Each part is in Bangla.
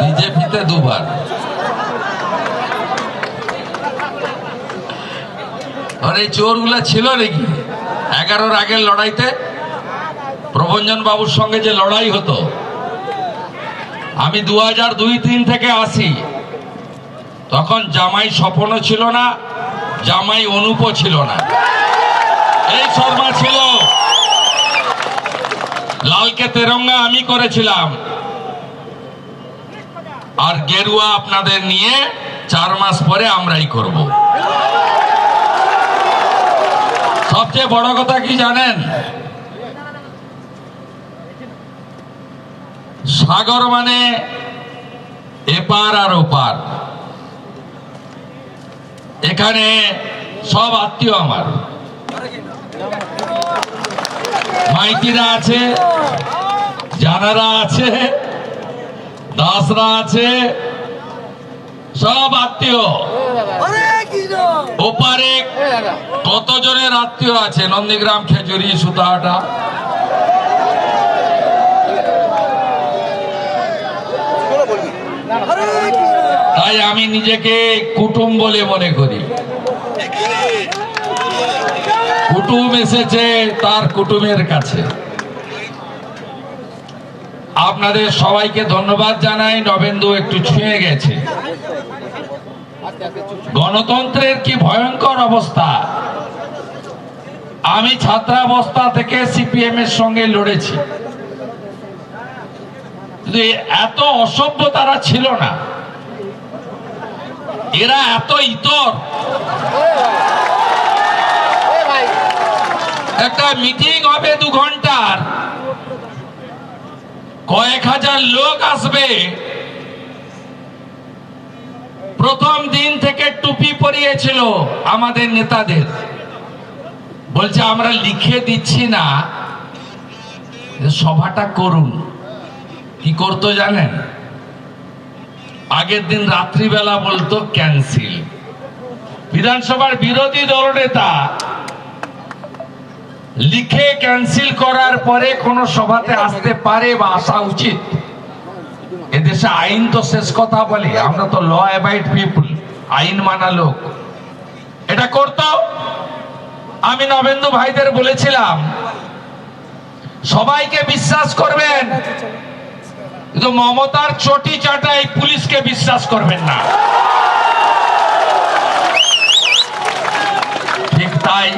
বিজেপিতে দুবার। আর এই চোরগুলা ছিল নাকি 11-র আগের লড়াইতে? প্রভঞ্জন বাবুর সঙ্গে যে লড়াই হতো, আমি 2002-03 থেকে আসি, তখন জামাই স্বপনও ছিল না, জামাই অনুপও ছিল না, এই শর্মা ছিল। লালকে তেরঙ্গা আমি করেছিলাম, আর গেরুয়া আপনাদের নিয়ে 4 মাস পরে আমরাই করব। সবচেয়ে বড় কথা কি জানেন? সাগর মানে এপার আর ওপার। এখানে সব আত্মীয় আমার, মাইতিরা আছে, জানারা আছে, দাসরা আছে, সব আত্মীয়। ওপারে কতজনের আত্মীয় আছে? নন্দীগ্রাম, খেজুরি, সুতাহাটা। তাই আমি নিজেকে কুটুম বলে মনে করি। কুটুম এসেছে তার কুটুমের কাছে। আপনাদের সবাইকে ধন্যবাদ জানাই। নবেন্দু একটু ছুঁয়ে গেছে। গণতন্ত্রের কি ভয়ঙ্কর অবস্থা। আমি ছাত্রাবস্থা থেকে সিপিএম এর সঙ্গে লড়েছি, কিন্তু এত অসভ্য তারা ছিল না। এরা এত ইতর। একটা মিটিং হবে 2 ঘন্টার, কয়েক হাজার লোক আসবে। প্রথম দিন থেকে টুপি পরিয়েছিল আমাদের নেতাদের, বলছে আমরা লিখে দিচ্ছি না, সভাটা করুন। কি করতো জানেন? আগের দিন রাত্রিবেলা বলতো ক্যান্সেল। বিধানসভার বিরোধী দলনেতা লিখে ক্যান্সেল করার পরে কোন সভাতে আসতে পারে বা আসা উচিত। এদেশে আইন তো শেষ কথা বলে, আমরা তো ল অ্যাবাইড পিপল, আইন মানা লোক। এটা করতো। আমি নবেন্দু ভাইদের বলেছিলাম সবাইকে বিশ্বাস করবেন, কিন্তু মমতার চটি চাটাই পুলিশকে বিশ্বাস করবেন না। ঠিক তাই,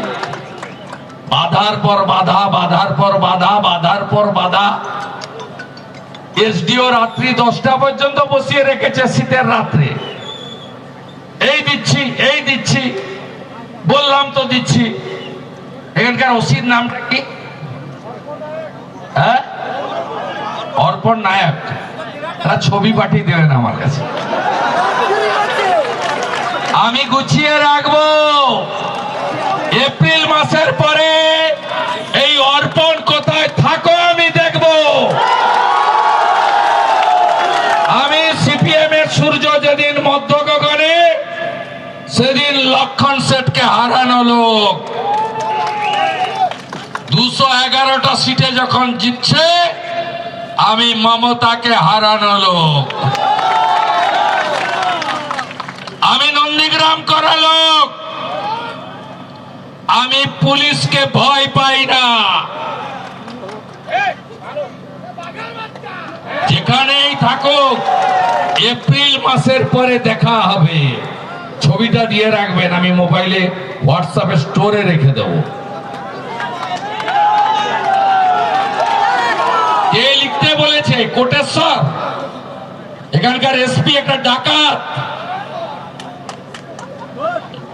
বাধার পর বাধা, বাধার পর বাধা, বাধার পর বাধা। এসডিও রাত্রি 10টা পর্যন্ত বসিয়ে রেখেছে শীতের রাত্রে। এই দিচ্ছি, এই দিচ্ছি, বললাম তো দিচ্ছি। এখানকার ওসির নামটা কি? হ্যাঁ, অর্পণ নায়ক। তারা ছবি পাঠিয়ে দেবেন আমার কাছে, আমি গুছিয়ে রাখবো। এপ্রিল মাসের পরে এই অর্পণ কোথায় থাকো আমি দেখব। আমি সিপিএম এর সূর্য যেদিন মধ্য গগনে, সেদিন লক্ষণ সেটকে হারানো লোক। 211টা সিটে যখন জিতছে, আমি মমতাকে হারানো লোক। আমি নন্দীগ্রাম করা লোক। আমি পুলিশকে ভয় পাই না। যেখানেই থাকুক, এপ্রিল মাসের পরে দেখা হবে। ছবিটা দিয়ে রাখবেন, আমি মোবাইলে হোয়াটসঅ্যাপে স্টোরে রেখে দেব। কে লিখতে বলেছে? কোটেশ্বর, এখানকার এসপি একটা ডাকাত।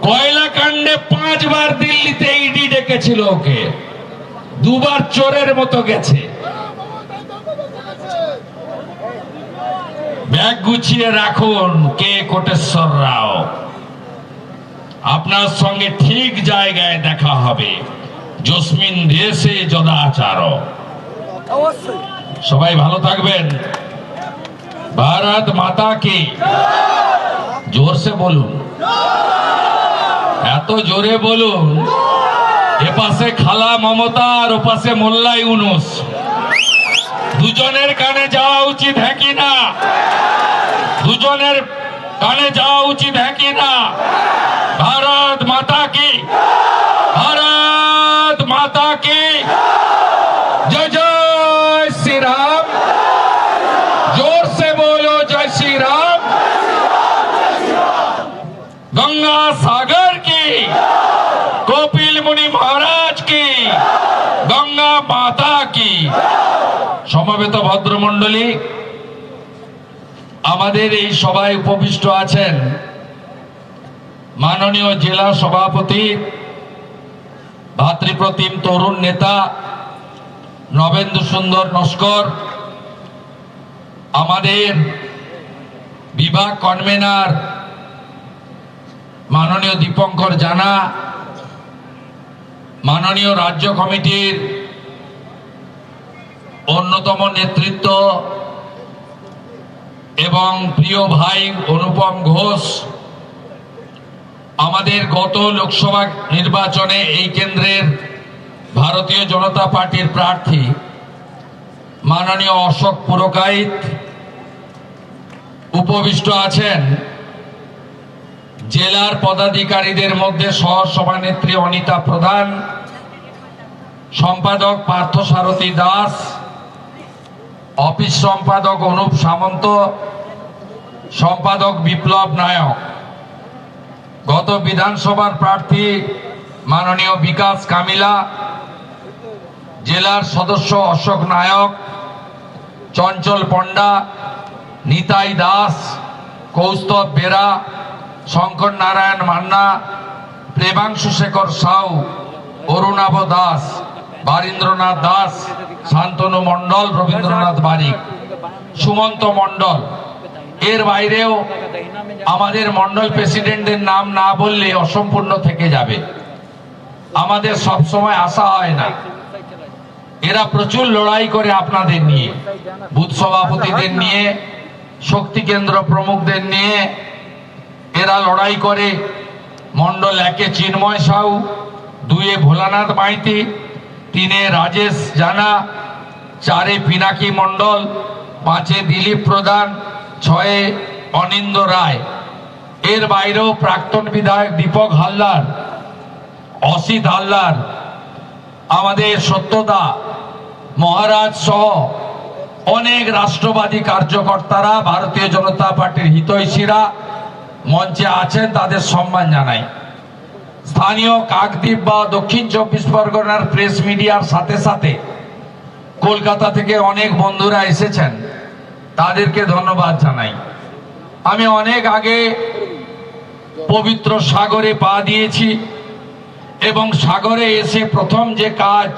কয়লা কাণ্ডে 5 বার দিল্লিতে ইডি ডেকেছিল ওকে, 2 বার চোরের মতো গেছে। ব্যাগ গুছিয়ে রাখুন। কে কোটেশ্বর রাও, আপনার সঙ্গে ঠিক জায়গায় দেখা হবে। জসমিন দেশে যদাচার। সবাই ভালো থাকবেন। ভারত মাতা কি। জোরসে বলুন, এত জোরে বলুন। এপাশে খালা মমতা আর ওপাশে মোল্লা ইউনুস, দুজনের কানে যাওয়া উচিত, হ্যাঁ কি না? জনের কানে যাওয়া উচিত, হ্যাঁ কি না? ভারত মাতা কি, ভারত মাতা কি জয়। জয় শ্রী রাম, जोर से बोलो जय श्री राम। गंगा सागर की, कपिल मुनि महाराज की, गंगा माता की। সমবেত ভদ্রমণ্ডলী, আমাদের এই সভায় উপবিষ্ট আছেন মাননীয় জেলা সভাপতি, ভাতৃপ্রতিম তরুণ নেতা নবেন্দু সুন্দর নস্কর, আমাদের বিভাগ কনভেনার মাননীয় দীপঙ্কর জানা, মাননীয় রাজ্য কমিটির অন্যতম নেতৃত্ব এবং প্রিয় ভাই অনুপম ঘোষ, আমাদের গত লোকসভা নির্বাচনে এই কেন্দ্রের ভারতীয় জনতা পার্টির প্রার্থী মাননীয় অশোক পুরকাইত, উপবিষ্ট আছেন জেলার পদাধিকারীদের মধ্যে সহ সভানেত্রী অনিতা প্রধান, সম্পাদক পার্থসারথী দাস, অফিস সম্পাদক অনুপ সামন্ত, সম্পাদক বিপ্লব নায়ক, গত বিধানসভার প্রার্থী মাননীয় বিকাশ কামিলা, জেলার সদস্য অশোক নায়ক, চঞ্চল পণ্ডা, নিতাই দাস, কৌস্তব বেরা, শঙ্কর নারায়ণ মান্না, প্রেমাংশু শেখর সাউ, অরুণাভ দাস, বারীন্দ্রনাথ দাস, শান্তনু মণ্ডল, রবীন্দ্রনাথ বারিক, সুমন্ত মণ্ডল। এর বাইরেও আমাদের মণ্ডল প্রেসিডেন্টের নাম না বললে অসম্পূর্ণ থেকে যাবে। আমাদের সব সময় আশা হয় না, এরা প্রচুর লড়াই করে আপনাদের নিয়ে, বুথ সভাপতিদের নিয়ে, শক্তি কেন্দ্র প্রমুখদের নিয়ে এরা লড়াই করে। মণ্ডল 1-এ চিন্ময় সাউ, 2-এ ভোলানাথ মাইতি, 3-এ রাজেশ জানা, 4-এ পিনাকি মণ্ডল, 5-এ দিলীপ প্রধান, 6-এ অনিন্দ রায়। এর বাইরেও প্রাক্তন বিধায়ক দীপক হালদার, অসিত হালদার, আমাদের সত্যদা মহারাজ সহ অনেক রাষ্ট্রবাদী কার্যকর্তারা, ভারতীয় জনতা পার্টির হিতৈষীরা মঞ্চে আছেন, তাদের সম্মান জানাই। স্থানীয় কাকদ্বীপ বা দক্ষিণ 24 পরগনার প্রেস মিডিয়ার সাথে সাথে কলকাতা থেকে অনেক বন্ধুরা এসেছেন, তাদেরকে ধন্যবাদ জানাই। আমি অনেক আগে পবিত্র সাগরে পা দিয়েছি এবং সাগরে এসে প্রথম যে কাজ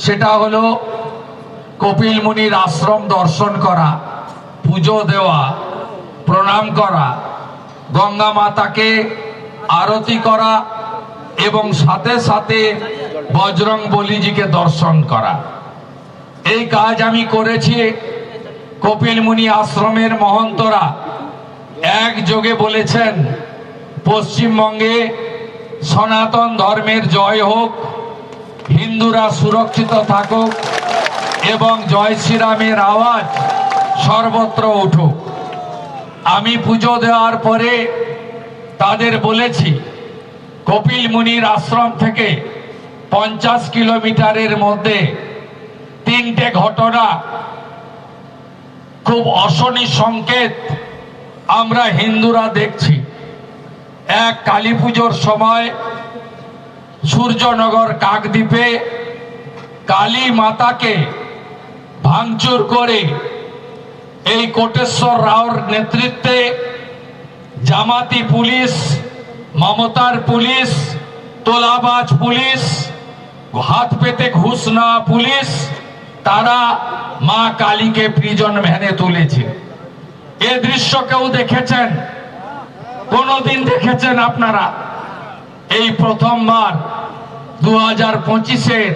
সেটা হলো কপিল মুনির আশ্রম দর্শন করা, পুজো দেওয়া, প্রণাম করা, গঙ্গা মাতাকে আরতি করা এবং সাথে সাথে বজরং বলিজিকে দর্শন করা। এই কাজ আমি করেছি। কপিল মুনি আশ্রমের মহন্তরা একযোগে বলেছেন, পশ্চিমবঙ্গে সনাতন ধর্মের জয় হোক, হিন্দুরা সুরক্ষিত থাকুক এবং জয় শ্রীরামের আওয়াজ সর্বত্র উঠুক। আমি পুজো দেওয়ার পরে তাদের বলেছি, কপিল মুনির আশ্রম থেকে 50 কিলোমিটারের মধ্যে 3টে ঘটনা খুব অশনি সংকেত আমরা হিন্দুরা দেখছি। এক, কালী পুজোর সময় সূর্যনগর কাকদ্বীপে কালী মাতাকে ভাঙচুর করে এই কোটেশ্বর রাওর নেতৃত্বে জামাতি পুলিশ, মমতার পুলিশ, তোলাবাজ পুলিশ, হাত পেতে ঘুষ নেওয়া পুলিশ, তারা মা কালীকে প্রিজন ভ্যানে তুলেছে। এ দৃশ্য কেউ দেখেছেন? কোনদিন দেখেছেন আপনারা? এই প্রথমবার 2025-এর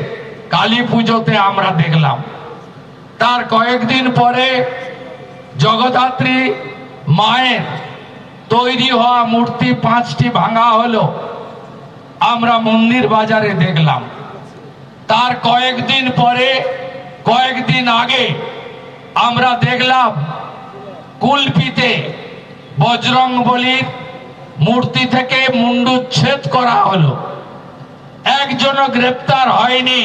কালী পুজোতে আমরা দেখলাম। তার কয়েকদিন পরে জগদ্ধাত্রী মায়ের তৈরি হওয়া মূর্তি 5টি ভাঙা হলো, আমরা মন্দির বাজারে দেখলাম। তার কয়েকদিন পরে, কয়েকদিন আগে আমরা দেখলাম কুলপিতে বজরংবলীর মূর্তি থেকে মুন্ডুচ্ছেদ করা হলো, একজনও গ্রেপ্তার হয়নি।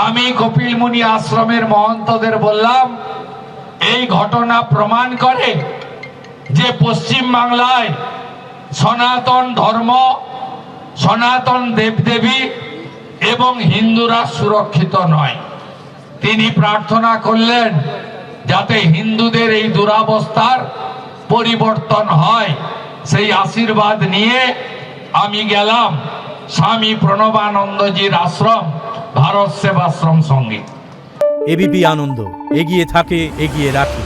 আমি কপিল মুনি আশ্রমের মহন্তদের বললাম, এই ঘটনা প্রমাণ করে যে পশ্চিম বাংলায় সনাতন ধর্ম, সনাতন দেবদেবী এবং হিন্দুরা সুরক্ষিত নয়। তিনি প্রার্থনা করলেন যাতে হিন্দুদের এই দুরাবস্থার পরিবর্তন হয়। সেই আশীর্বাদ নিয়ে আমি গেলাম স্বামী প্রণবানন্দজির আশ্রম, ভারত সেবাশ্রম সঙ্গীত। এবিপি আনন্দ, এগিয়ে থাকে, এগিয়ে রাখে।